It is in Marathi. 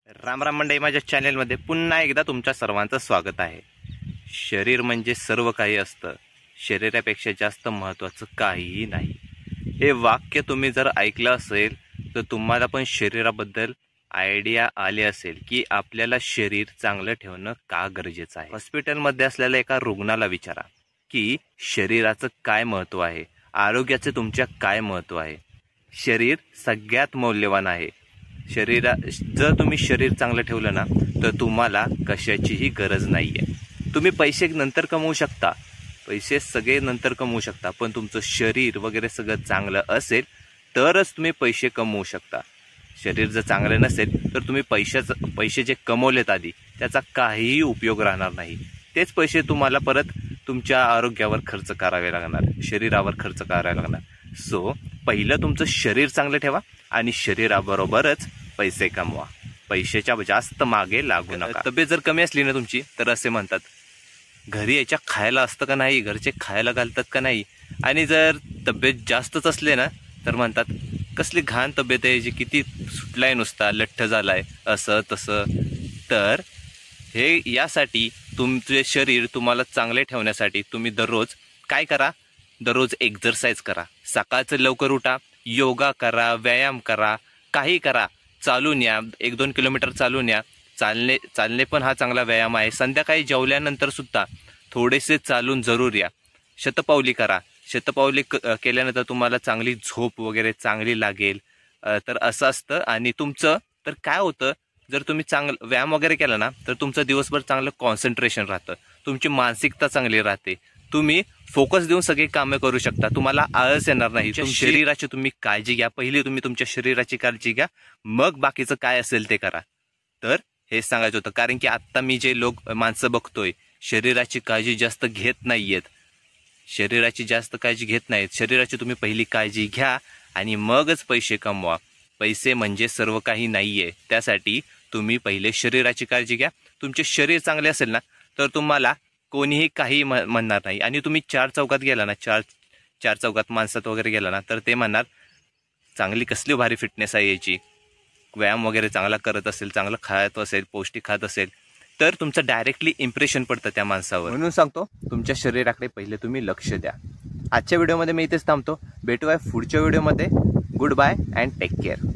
राम राम मंडळी, माझ्या चॅनेलमध्ये पुन्हा एकदा तुमच्या सर्वांचं स्वागत आहे। शरीर म्हणजे सर्व काही असतं, शरीरापेक्षा जास्त महत्त्वाचं काहीही नाही। हे वाक्य तुम्ही जर ऐकलं असेल तर तुम्हाला पण शरीराबद्दल आयडिया आली असेल की आपल्याला शरीर चांगलं ठेवणं का गरजेचं आहे। हॉस्पिटलमध्ये असलेल्या एका रुग्णाला विचारा की शरीराचं काय महत्त्व आहे, आरोग्याचे तुमच्या काय महत्त्व आहे। शरीर सगळ्यात मौल्यवान आहे। जर तुम्ही शरीर चांगलं ठेवलं ना तर तुम्हाला कशाचीही गरज नाहीये। तुम्ही पैसे नंतर कमवू शकता, पैसे सगळे नंतर कमवू शकता, पण तुमचं शरीर वगैरे सगळं चांगलं असेल तरच तुम्ही पैसे कमवू शकता। शरीर जर चांगलं नसेल तर तुम्ही पैसे जे कमवलेत आधी त्याचा काहीही उपयोग राहणार नाही। तेच पैसे तुम्हाला परत तुमच्या आरोग्यावर खर्च करावे लागणार, शरीरावर खर्च करावे लागणार। सो पहिलं तुमचं शरीर चांगलं ठेवा आणि शरीराबरोबरच पैसे कमवा, पैशाच्या जास्त मागे लागू नका। तब्येत जर कमी असली ना तुमची तर असे म्हणतात घरी याच्या खायला असतं का नाही, घरचे खायला घालतात का नाही। आणि जर तब्येत जास्तच असले ना तर म्हणतात कसली घाण तब्येत आहे, जी किती सुटलाय, नुसता लठ्ठ झालाय, असं तसं। तर हे यासाठी तुमचे शरीर तुम्हाला चांगले ठेवण्यासाठी तुम्ही दररोज काय करा, दररोज एक्सरसाइज करा। सकाळचं लवकर उठा, योगा करा, व्यायाम करा, काही करा, चालून या, 1-2 किलोमीटर चालून या। चालणे पण हा चांगला व्यायाम आहे। संध्याकाळी जेवल्यानंतर सुद्धा थोडेसे चालून जरूर या। शतपावली करा, शतपावली केल्यानंतर तुम्हाला चांगली झोप वगैरे चांगली लागेल। तर असं असतं। आणि तुमचं तर काय होतं, जर तुम्ही चांगलं व्यायाम वगैरे केला ना तर तुमचं दिवसभर चांगलं कॉन्सन्ट्रेशन राहतं, तुमची मानसिकता चांगली राहते, तुम्ही फोकस देऊन सगळे कामे करू शकता, तुम्हाला आळस येणार नाही। शरीराची तुम्ही काळजी घ्या, पहिली तुम्ही तुमच्या शरीराची काळजी घ्या, मग बाकीचं काय असेल ते करा। तर हे सांगायचं होतं, कारण की आता मी जे माणसं बघतोय शरीराची काळजी जास्त घेत नाहीयेत, शरीराची जास्त काळजी घेत नाहीत। शरीराची तुम्ही पहिली काळजी घ्या आणि मगच पैसे कमवा। पैसे म्हणजे सर्व काही नाहीये, त्यासाठी तुम्ही पहिले शरीराची काळजी घ्या। तुमचे शरीर चांगले असेल ना तर तुम्हाला कोणीही काही म्हणणार नाही। आणि तुम्ही चार चौकात गेला ना, चार चौकात माणसात वगैरे गेला ना तर ते म्हणणार चांगली कसली भारी फिटनेस आहे याची, व्यायाम वगैरे चांगला करत असेल, चांगलं खात असेल, पौष्टिक खात असेल, तर तुमचं डायरेक्टली इम्प्रेशन पडतं त्या माणसावर। म्हणून सांगतो तुमच्या शरीराकडे पहिले तुम्ही लक्ष द्या। आजच्या व्हिडिओमध्ये मी इथेच थांबतो, भेटूया पुढच्या व्हिडिओमध्ये। Good bye and take care.